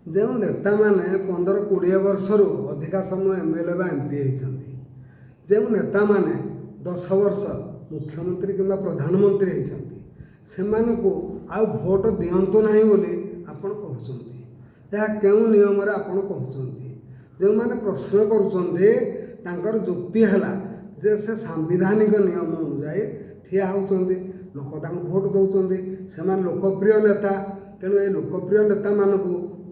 जो नेता मैंने 15-20 वर्षर अधिका समय एमएलए बा एमपी होती जो नेता मैंने 10 वर्ष मुख्यमंत्री किंवा प्रधानमंत्री होती से आउ भोट दिंतु ना बोली आपण कहते यह क्यों नियम आपण कहते जो मैंने प्रश्न कर जुक्ति है जे से सांविधानिक नियम अनुजाई ठिया होती लोक भोट दौरान से लोकप्रिय नेता तेणु ये लोकप्रिय नेता मानक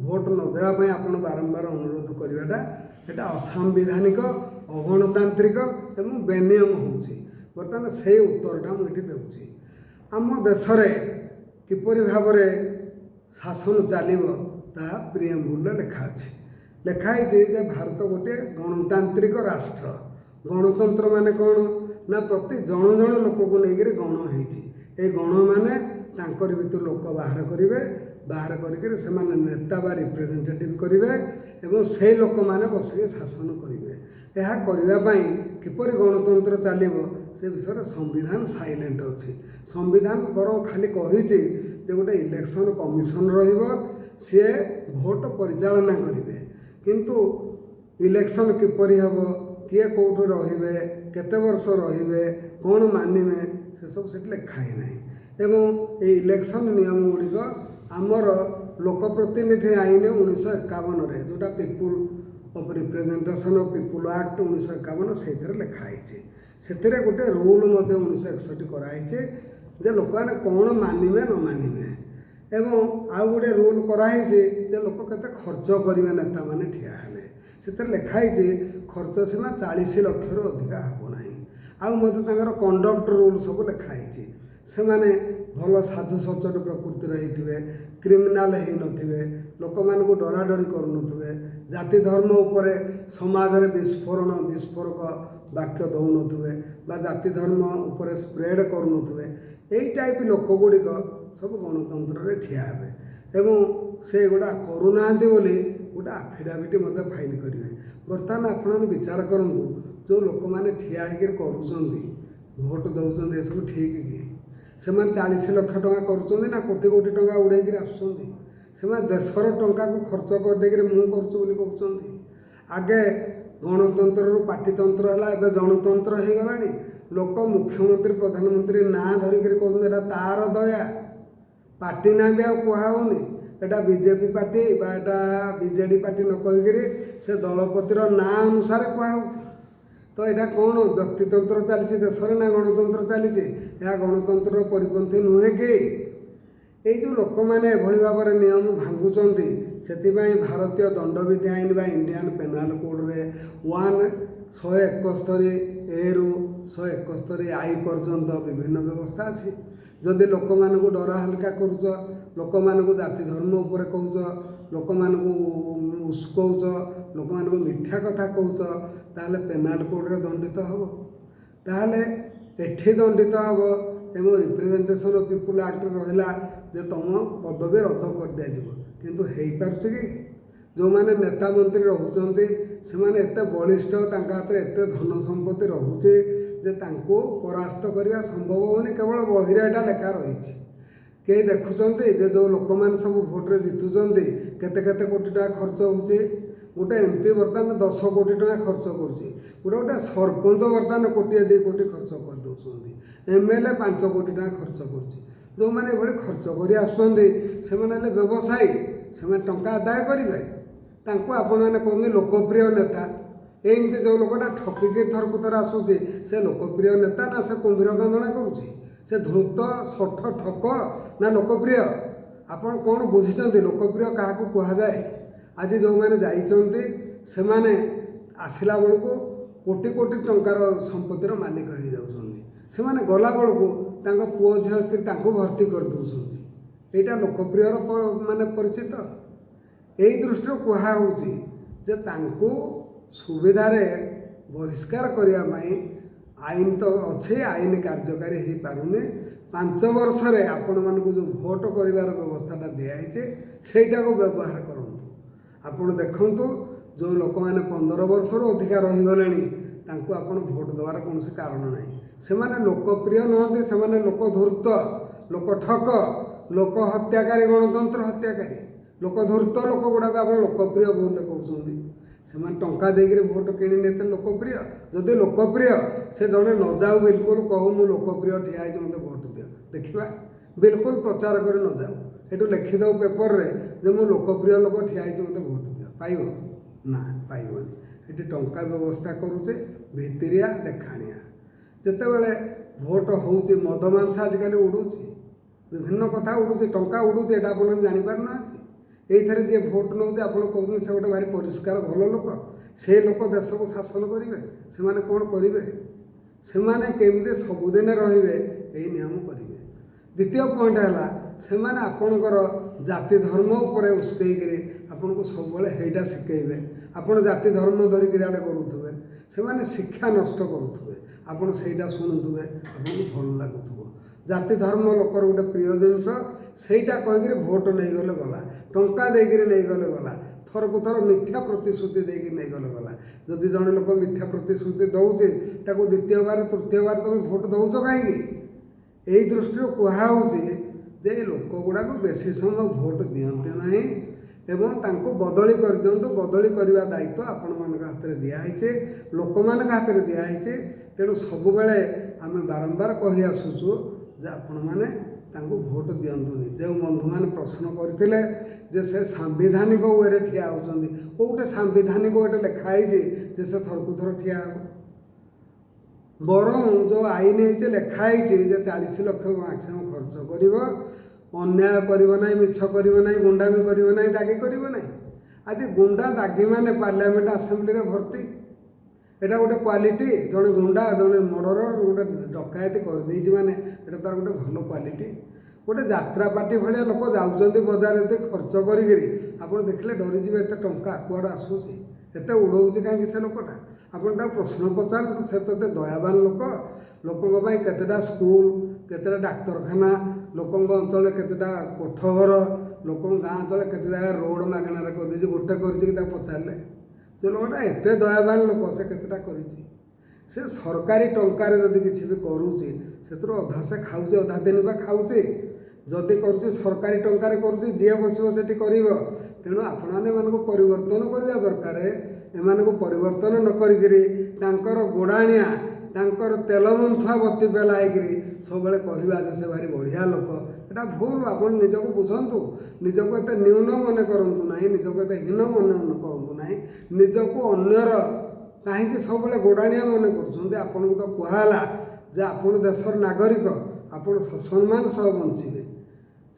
भोट न देवाई आपण बारंबार अनुरोध करवाटा यहाँ असांविधानिक अगणतांत्रिक एवं बेनियम होची बर्तमान से उत्तरटा मुझे दूसरी आम देश किपर भाव शासन चलो ता प्रियम्बुल लिखाई जे भारत गोटे गणतांत्रिक राष्ट्र गणतंत्र माने कौन ना प्रति जन जन लोक को लेकर गण हो गण मैंने तांकर भितर लोक बाहर करें से नेता बा रिप्रेजेंटेटिव करेंगे एवं से लोक मैंने बसिक शासन करेंगे यह करने किपर गणतंत्र चलो से विषय संविधान साइलेंट अच्छी संविधान बर खाली कही जे गोटे इलेक्शन कमिशन सी भोट परिचालना करेंगे किंतु इलेक्शन किपर हम किए कौटू रे केते वर्ष रे कौन मानवे से सब से लिखाई ना एवं ये इलेक्शन नियम गुड़िक आमर लोकप्रतिनिधि आईन 1951 जोटा people of representation of people act 1951 से लिखाई से गोटे रूल 1961 कराई जे लोक मैंने कौन मानवे न मानवे एवं आउ गोटे रूल कराई जे लोक केते खर्च करेंगे नेता मैंने ठिया हेले से लिखाई खर्च सीमा 40 लाख अधिका हम ना आउ कंडक्ट रूल सब लिखाई से माने भल साधु सचोट प्रकृतिर होते क्रिमिनाल हो नथिबे लोक मान को डराडरी करुनथुबे जाति धर्म उपर समाज में विस्फोरक वाक्य दौनथुबे बा जाति धर्म उपर स्प्रेड करुनथुबे यही टाइप लोक गुड़िक सब गणतंत्र ठिया हे एवं से गुड़ा करूना बोली गोटे आफिडाविट मत फाइल करेंगे बर्तमान आपण विचार करूँ जो लोक मैंने ठिया कर भोट दौरान ये सब ठीक कि से 40 लाख टका कर कोटी कोटी टका उड़े आसुँच देशर टंका को खर्च करदे मुझे कहते आगे गणतंत्र पार्टीतंत्र है जनतंत्र हो गला लोक मुख्यमंत्री प्रधानमंत्री ना धरिक कहते तार दया पार्टी ना भी आनी एटा बीजेपी पार्टी बा बीजेडी पार्टी न कहीकि से दलपतिर ना अनुसार कहुच्छे तो यहाँ कौन व्यक्तितंत्र चली देश ना गणतंत्र चली यह गणतंत्र परिपंथी नुहे कि ये जो लोक मैंने भाव में नियम भांगुंट से भारतीय दंडविधि आईन बा इंडियन पेनाल कोड रे 171 ए रु 171 आई पर्यंत विभिन्न व्यवस्था अच्छी जदि लोक मान डरा हल्का करुच लोक मान जाति धर्म उपर कहूच लोक मान उस्कौच लोक मान मिथ्या कथा कहूच ताहले पेनाल कोड रे दंडित हम ताहले एठी दंडित हम एवं रिप्रेजेंटेशन ऑफ पीपुल एक्ट रहा जे तुम पदवी रद्द कर दिज्व किंतु हो पार्छ कि जो मैंने नेता मंत्री रोचे से एत बलिष्ठ हाथ एत धन संपत्ति रोचे जे तांको परास्त करने संभव होनी केवल बहिरे एटा लेखा रही कई देखुं जो लोक मैंने सब भोट्रे जितुंट केते केते कोटी टका खर्च होचे गोटे एमपी बर्तमान 10 कोटी टका खर्च करुच्ची गोटे सरपंच बर्तमान 1 कोटी 2 कोटी खर्च कर दौरान एमएलए 5 कोटी टका खर्च करुच्ची जो मैंने ये खर्च कर आसुँच व्यवसायी से टंका आदाय करेंगे आपण मैंने कहते लोकप्रिय नेता एमती जो लोकटा ठकिकी थरकु थर आसूचे से लोकप्रिय नेता ना से कुंभीर कांदना करुच्ची से धूर्त सठ ठक ना लोकप्रिय आपण कौन बुझी लोकप्रिय क्या कहुए आज जो मैंने जाइए से मैंने आसला बेलू कोटी कोटी टंकार संपत्तिर मालिक हो जाऊँच से गला बेलू पुओ झील स्त्री भर्ती कर दौरान यहाँ लोकप्रिय माने परिचित यही दृष्टि कहूँ सुविधार बहिष्कार करने आईन तो अच्छे आईन कार्यकारी हो पारे 5 वर्ष आपण मानक जो भोट कर व्यवस्था दिखाई सेटा को व्यवहार करूँ आपण देखु जो लोक मैंने 15 वर्ष अधिका रहीगले आपण भोट देवार कौन कारण ना से लोकप्रिय नुहति से लोक धूर्त लोक ठक लोक हत्याकारी गणतंत्र हत्याकारी ଲୋକଧୂର୍ତ୍ତ ଲୋକ ଗୁଡ଼ାକ ଆପଣ ଲୋକପ୍ରିୟ ବୋଲି କହୁଛନ୍ତି। ସେମାନେ ଟଙ୍କା ଦେଇକରି ଭୋଟ କିଣିଲେ ଏତେ ଲୋକପ୍ରିୟ। ଯଦି ଲୋକପ୍ରିୟ ସେ ଜଣେ ନ ଯାଉ, ବିଲକୁଲ କହୁ ମୁଁ ଲୋକପ୍ରିୟ ଠିଆ ହେଇଛି ମୋତେ ଭୋଟ ଦିଅ, ଦେଖିବା। ବିଲକୁଲ ପ୍ରଚାର କରି ନ ଯାଉ, ଏଠୁ ଲେଖିଦେଉ ପେପରରେ ଯେ ମୁଁ ଲୋକପ୍ରିୟ ଲୋକ ଠିଆ ହେଇଛି ମୋତେ ଭୋଟ ଦିଅ, ପାଇବ ନା? ପାଇବନି। ଏଠି ଟଙ୍କା ବ୍ୟବସ୍ଥା କରୁଛେ, ଭିତିରିଆ ଦେଖାଣିଆ। ଯେତେବେଳେ ଭୋଟ ହେଉଛି ମଦ ମାଂସ ଆଜିକାଲି ଉଡ଼ୁଛି, ବିଭିନ୍ନ କଥା ଉଡ଼ୁଛି, ଟଙ୍କା ଉଡ଼ୁଛି, ଏଇଟା ଆପଣ ଜାଣିପାରୁନାହାନ୍ତି। ଏଇଥିରେ ଯିଏ ଭୋଟ ନେଉଛି ଆପଣ କହୁଛନ୍ତି ସେ ଗୋଟେ ଭାରି ପରିଷ୍କାର ଭଲ ଲୋକ, ସେ ଲୋକ ଦେଶକୁ ଶାସନ କରିବେ। ସେମାନେ କ'ଣ କରିବେ? ସେମାନେ କେମିତି ସବୁଦିନ ରହିବେ ଏଇ ନିୟମ କରିବେ। ଦ୍ୱିତୀୟ ପଏଣ୍ଟ ହେଲା ସେମାନେ ଆପଣଙ୍କର ଜାତି ଧର୍ମ ଉପରେ ଉସ୍କେଇକିରି ଆପଣଙ୍କୁ ସବୁବେଳେ ହେଇଟା ଶିଖେଇବେ। ଆପଣ ଜାତି ଧର୍ମ ଧରିକିରି ଆଡ଼େ କରୁଥିବେ, ସେମାନେ ଶିକ୍ଷା ନଷ୍ଟ କରୁଥିବେ, ଆପଣ ସେଇଟା ଶୁଣୁଥିବେ, ଆପଣଙ୍କୁ ଭଲ ଲାଗୁଥିବ। ଜାତି ଧର୍ମ ଲୋକର ଗୋଟେ ପ୍ରିୟ ଜିନିଷ, ସେଇଟା କହିକିରି ଭୋଟ ନେଇଗଲେ ଗଲା, ଟଙ୍କା ଦେଇକିରି ନେଇଗଲେ ଗଲା, ଥରକୁ ଥର ମିଥ୍ୟା ପ୍ରତିଶ୍ରୁତି ଦେଇକି ନେଇଗଲେ ଗଲା। ଯଦି ଜଣେ ଲୋକ ମିଥ୍ୟା ପ୍ରତିଶ୍ରୁତି ଦେଉଛି ତାକୁ ଦ୍ୱିତୀୟବାର ତୃତୀୟବାର ତୁମେ ଭୋଟ ଦେଉଛ କାହିଁକି? ଏଇ ଦୃଷ୍ଟିରୁ କୁହାହେଉଛି ଯେ ଏ ଲୋକ ଗୁଡ଼ାକ ବେଶୀ ସମୟ ଭୋଟ ଦିଅନ୍ତି ନାହିଁ ଏବଂ ତାଙ୍କୁ ବଦଳି କରିଦିଅନ୍ତୁ। ବଦଳି କରିବା ଦାୟିତ୍ୱ ଆପଣମାନଙ୍କ ହାତରେ ଦିଆହେଇଛି, ଲୋକମାନଙ୍କ ହାତରେ ଦିଆହେଇଛି। ତେଣୁ ସବୁବେଳେ ଆମେ ବାରମ୍ବାର କହି ଆସୁଛୁ ଯେ ଆପଣମାନେ ତାଙ୍କୁ ଭୋଟ ଦିଅନ୍ତୁନି। ଯେଉଁ ବନ୍ଧୁମାନେ ପ୍ରଶ୍ନ କରିଥିଲେ ଯେ ସେ ସାମ୍ବିଧାନିକ ୱେରେ ଠିଆ ହେଉଛନ୍ତି, କେଉଁଟେ ସାମ୍ବିଧାନିକ ୱେରେ ଲେଖା ହେଇଛି ଯେ ସେ ଥରକୁ ଥର ଠିଆ ହେବ? ବରଂ ଯେଉଁ ଆଇନ ହେଇଛି ଲେଖା ହେଇଛି ଯେ 40 ଲକ୍ଷ ମ୍ୟାକ୍ସିମମ୍ ଖର୍ଚ୍ଚ କରିବ, ଅନ୍ୟାୟ କରିବ ନାହିଁ, ମିଛ କରିବ ନାହିଁ, ଗୁଣ୍ଡାମି କରିବ ନାହିଁ, ଦାଗି କରିବ ନାହିଁ। ଆଜି ଗୁଣ୍ଡା ଦାଗିମାନେ ପାର୍ଲାମେଣ୍ଟ ଆସେମ୍ବଲିରେ ଭର୍ତ୍ତି। ଏଇଟା ଗୋଟେ କ୍ୱାଲିଟି? ଜଣେ ଗୁଣ୍ଡା, ଜଣେ ମର୍ଡରର, ଗୋଟେ ଡକାୟତି କରିଦେଇଛି ମାନେ ଏଇଟା ତାର ଗୋଟେ ଭଲ କ୍ୱାଲିଟି? ଗୋଟେ ଯାତ୍ରା ପାର୍ଟି ଭଳିଆ ଲୋକ ଯାଉଛନ୍ତି ବଜାରରେ ଏତେ ଖର୍ଚ୍ଚ କରିକିରି, ଆପଣ ଦେଖିଲେ ଡରିଯିବେ ଏତେ ଟଙ୍କା କୁଆଡ଼େ ଆସୁଛି, ଏତେ ଉଡ଼ଉଛି କାହିଁକି ସେ ଲୋକଟା? ଆପଣ ତାକୁ ପ୍ରଶ୍ନ ପଚାରନ୍ତୁ, ସେ ତ ଏତେ ଦୟାବାନ ଲୋକ। ଲୋକଙ୍କ ପାଇଁ କେତେଟା ସ୍କୁଲ, କେତେଟା ଡାକ୍ତରଖାନା, ଲୋକଙ୍କ ଅଞ୍ଚଳରେ କେତେଟା କୋଠଘର, ଲୋକଙ୍କ ଗାଁ ଅଞ୍ଚଳରେ କେତେ ଜାଗାରେ ରୋଡ଼ ମାଗଣାରେ କରିଦେଇଛି, ଗୋଟେ କରିଛି କି ତାକୁ ପଚାରିଲେ? ଯେ ଲୋକଟା ଏତେ ଦୟାବାନ ଲୋକ, ସେ କେତେଟା କରିଛି? ସେ ସରକାରୀ ଟଙ୍କାରେ ଯଦି କିଛି ବି କରୁଛି ସେଥିରୁ ଅଧା ସେ ଖାଉଛି, ଅଧା ଦିନ ବା ଖାଉଛି। ଯଦି କରୁଛି ସରକାରୀ ଟଙ୍କାରେ କରୁଛି, ଯିଏ ବସିବ ସେଠି କରିବ। ତେଣୁ ଆପଣମାନେ ଏମାନଙ୍କୁ ପରିବର୍ତ୍ତନ କରିବା ଦରକାର। ଏମାନଙ୍କୁ ପରିବର୍ତ୍ତନ ନ କରିକିରି ତାଙ୍କର ଗୋଡ଼ାଣିଆ, ତାଙ୍କର ତେଲ ମନ୍ଥୁଆ ବତି ପେଲାଇକିରି ସବୁବେଳେ କହିବା ଯେ ସେ ଭାରି ବଢ଼ିଆ ଲୋକ, ଏଇଟା ଭୁଲ। ଆପଣ ନିଜକୁ ବୁଝନ୍ତୁ, ନିଜକୁ ଏତେ ନ୍ୟୁନ ମନେ କରନ୍ତୁ ନାହିଁ, ନିଜକୁ ଏତେ ହୀନ ମନେ କରନ୍ତୁ ନାହିଁ। ନିଜକୁ ଅନ୍ୟର କାହିଁକି ସବୁବେଳେ ଗୋଡ଼ାଣିଆ ମନେ କରୁଛନ୍ତି? ଆପଣଙ୍କୁ ତ କୁହାହେଲା ଯେ ଆପଣ ଦେଶର ନାଗରିକ, ଆପଣ ସମ୍ମାନ ସହ ବଞ୍ଚିବେ।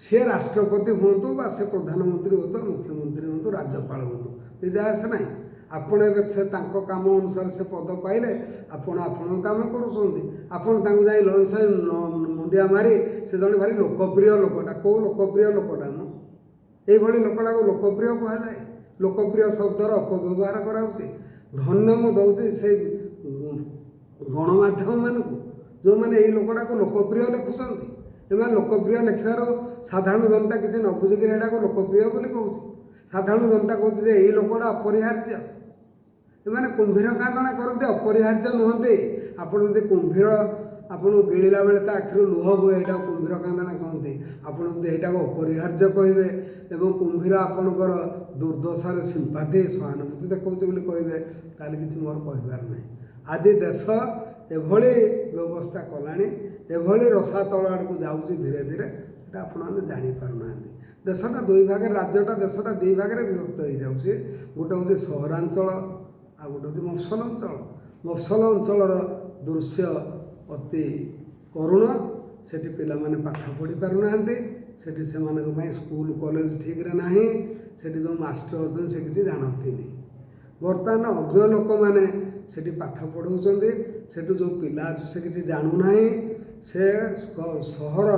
ସିଏ ରାଷ୍ଟ୍ରପତି ହୁଅନ୍ତୁ ବା ସେ ପ୍ରଧାନମନ୍ତ୍ରୀ ହୁଅନ୍ତୁ, ମୁଖ୍ୟମନ୍ତ୍ରୀ ହୁଅନ୍ତୁ, ରାଜ୍ୟପାଳ ହୁଅନ୍ତୁ, ଏ ଯାଏ ଆସେ ନାହିଁ। ଆପଣ ଏବେ ସେ ତାଙ୍କ କାମ ଅନୁସାରେ ସେ ପଦ ପାଇଲେ, ଆପଣ ଆପଣଙ୍କ କାମ କରୁଛନ୍ତି। ଆପଣ ତାଙ୍କୁ ଯାଇ ଲଇସାଇ ମୁଣ୍ଡିଆ ମାରି ସେ ଜଣେ ଭାରି ଲୋକପ୍ରିୟ ଲୋକଟା, କେଉଁ ଲୋକପ୍ରିୟ ଲୋକଟା ମ? ଏଇଭଳି ଲୋକଟାକୁ ଲୋକପ୍ରିୟ କୁହାଯାଏ? ଲୋକପ୍ରିୟ ଶବ୍ଦର ଅପବ୍ୟବହାର କରାହେଉଛି। ଧନ୍ୟ ମୁଁ ଦେଉଛି ସେଇ ଗଣମାଧ୍ୟମମାନଙ୍କୁ ଯେଉଁମାନେ ଏଇ ଲୋକଟାକୁ ଲୋକପ୍ରିୟ ଲେଖୁଛନ୍ତି। ଏମାନେ ଲୋକପ୍ରିୟ ଲେଖିବାର ସାଧାରଣ ଜନତା କିଛି ନ ବୁଝିକିରି ଏଟାକୁ ଲୋକପ୍ରିୟ ବୋଲି କହୁଛି। ସାଧାରଣ ଜନତା କହୁଛି ଯେ ଏଇ ଲୋକଟା ଅପରିହାର୍ଯ୍ୟ। ଏମାନେ କୁମ୍ଭୀର କାନ୍ଦଣା କରନ୍ତି, ଅପରିହାର୍ଯ୍ୟ ନୁହନ୍ତି। ଆପଣ ଯଦି କୁମ୍ଭୀର ଆପଣଙ୍କୁ ଗିଳିଲା ବେଳେ ତା ଆଖିରୁ ଲୁହ ହୁଏ, ଏଇଟାକୁ କୁମ୍ଭୀର କାନ୍ଦଣା କହନ୍ତି। ଆପଣ ଯଦି ଏଇଟାକୁ ଅପରିହାର୍ଯ୍ୟ କହିବେ ଏବଂ କୁମ୍ଭୀର ଆପଣଙ୍କର ଦୁର୍ଦ୍ଦଶାରେ ସିମ୍ପାଥି, ସହାନୁଭୂତି ଦେଖାଉଛି ବୋଲି କହିବେ, ତାହେଲେ କିଛି ମୋର କହିବାର ନାହିଁ। ଆଜି ଦେଶ ଏଭଳି ବ୍ୟବସ୍ଥା କଲାଣି, ଏଭଳି ରସାତଳ ଆଡ଼କୁ ଯାଉଛି ଧୀରେ ଧୀରେ, ଏଇଟା ଆପଣମାନେ ଜାଣିପାରୁନାହାନ୍ତି। ଦେଶଟା ଦୁଇ ଭାଗରେ, ରାଜ୍ୟଟା ଦେଶଟା ଦୁଇ ଭାଗରେ ବିଭକ୍ତ ହୋଇଯାଉଛି। ଗୋଟେ ହେଉଛି ସହରାଞ୍ଚଳ, ଆଉ ଗୋଟେ ହେଉଛି ମଫସଲ ଅଞ୍ଚଳ। ମଫସଲ ଅଞ୍ଚଳର ଦୃଶ୍ୟ ଅତି କରୁଣ। ସେଠି ପିଲାମାନେ ପାଠ ପଢ଼ି ପାରୁନାହାନ୍ତି, ସେଠି ସେମାନଙ୍କ ପାଇଁ ସ୍କୁଲ କଲେଜ ଠିକରେ ନାହିଁ, ସେଠି ଯେଉଁ ମାଷ୍ଟର ଅଛନ୍ତି ସେ କିଛି ଜାଣନ୍ତିନି। ବର୍ତ୍ତମାନ ଅଜ୍ଞ ଲୋକମାନେ ସେଠି ପାଠ ପଢ଼ାଉଛନ୍ତି, ସେଠୁ ଯେଉଁ ପିଲା ଅଛି ସେ କିଛି ଜାଣୁନାହିଁ, ସେ ସହର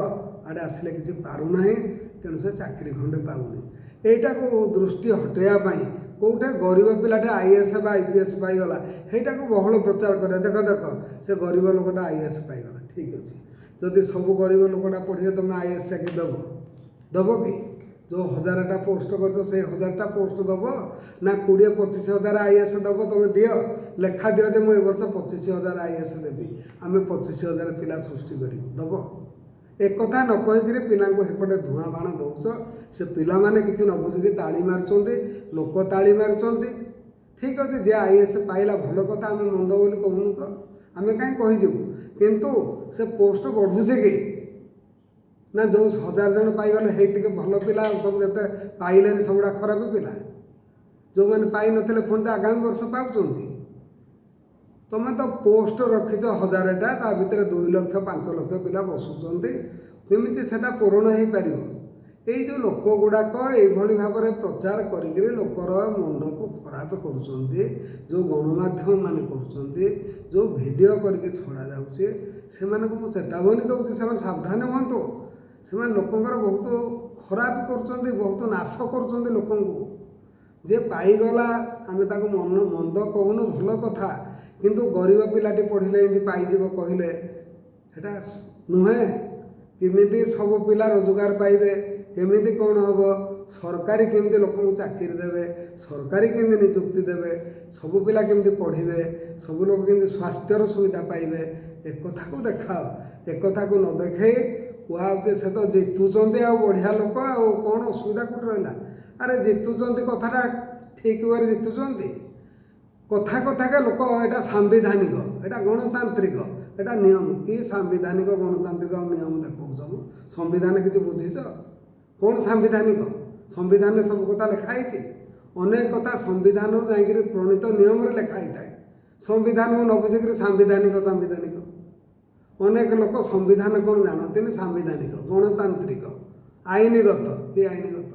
ଆଡ଼େ ଆସିଲେ କିଛି ପାରୁନାହିଁ, ତେଣୁ ସେ ଚାକିରି ଖଣ୍ଡେ ପାଉନି। ଏଇଟାକୁ ଦୃଷ୍ଟି ହଟେଇବା ପାଇଁ କେଉଁଠି ଗରିବ ପିଲାଟେ IAS ବା IPS ପାଇଗଲା, ସେଇଟାକୁ ବହୁଳ ପ୍ରଚାର କରେ। ଦେଖ ଦେଖ ସେ ଗରିବ ଲୋକଟା IAS ପାଇଗଲା, ଠିକ୍ ଅଛି। ଯଦି ସବୁ ଗରିବ ଲୋକଟା ପଢ଼ିବେ ତୁମେ IAS ଚାକିରି ଦେବ କି? ଯେଉଁ 1000ଟା ପୋଷ୍ଟ କରିଛ ସେଇ 1000ଟା ପୋଷ୍ଟ ଦେବ ନା 20-25 ହଜାର IAS ଦେବ? ତୁମେ ଦିଅ, ଲେଖା ଦିଅ ଯେ ମୁଁ ଏ ବର୍ଷ 25,000 IAS ଦେବି, ଆମେ 25,000 ପିଲା ସୃଷ୍ଟି କରିବୁ, ଦେବ? एक कथा न कहीकि पिलांको हेपटे धुआं बाण दौच से पिलामाने किसी न बुझिकी ताली मारुंच लोक ताली मारुंच ठीक अच्छे जे आईएएस पाइला भल कथा आम मंद बोली कहूनु तो आम कहीं कहीजु किंतु से पोस्ट बढ़ुचे कि ना जो 1000 जन पाइगले हे भल पिला सब जिते पाइले सबुड़ा खराब पिला जो मैंने पाई नथिले पुणी आगामी वर्ष पाउछंती तुम तो पोस्ट रखिच 1000टा ता भितर 2 लाख 5 लाख पिला बसुंट केमी से पूरण हो पार ये जो लोक गुड़ाक ये भाव में प्रचार करी लोकर मुंड को खराब कर जो गणमाध्यम मान कर जो वीडियो करके छड़ा जाऊँचे से चेतावनी दूसरी से सावधान हूँ से लोकंर बहुत खराब कर बहुत नाश कर लोक जे पाईगला आम मन मंद कहूनु भल कथा किंतु गरीब पिलाटी पढ़ले एमती पाइब कहले सेटा नुहे किमिति सब पिला रोजगार पाइबे केमिति कौन हम सरकारी केमिति लोक चाकरी देवे सरकारी केमिति निजुक्ति देवे सब पिला केमिति पढ़े सब लोग केमिति स्वास्थ्यर सुविधा पाइबे एक कथा को देखाओ एक कथा को न देखे कहुचे से तो जितुंट आ बढ़िया लोक आ कौन असुविधा कौट रहा अरे जितुंट कथाटा ठीक भाव जितुंट कथा कथा के लोक यहाँ सांविधानिक यहाँ गणतांत्रिक यहाँ नियम कि सांविधानिक गणतांत्रिक नियम देखा संविधान किसी बुझीच कौन सांविधानिक संविधान सब कथा लिखाई अनेक कथा संविधान जाकि प्रणीत नियम लिखाई थाए संविधान को न बुझिक सांविधानिक सांविधानिक अनेक लोक संविधान कौन जानते सांविधानिक गणतांत्रिक आईनगत ये आईनगत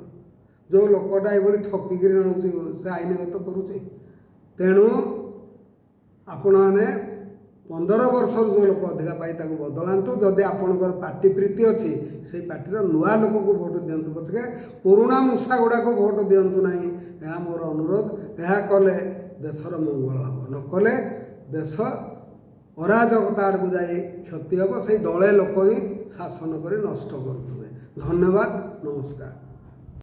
जो लोकटा ये ठकिक नौ से आईनगत करुचे तेणु आपण मैंने 15 वर्ष जो लोक अधिका पाई बदलातु जदि आपणकर पार्टी प्रीति अच्छी से पार्टी नुआ लोक को भोट दिंतु पछके पुराणा मूषा गुड़ाक भोट दिंतु ना यह मोर अनुरोध यह कले देशर मंगल हम न कले देश अराजकता आड़ को जाए क्षति हम से दले लोक ही शासन कर नष्ट करुए। धन्यवाद नमस्कार।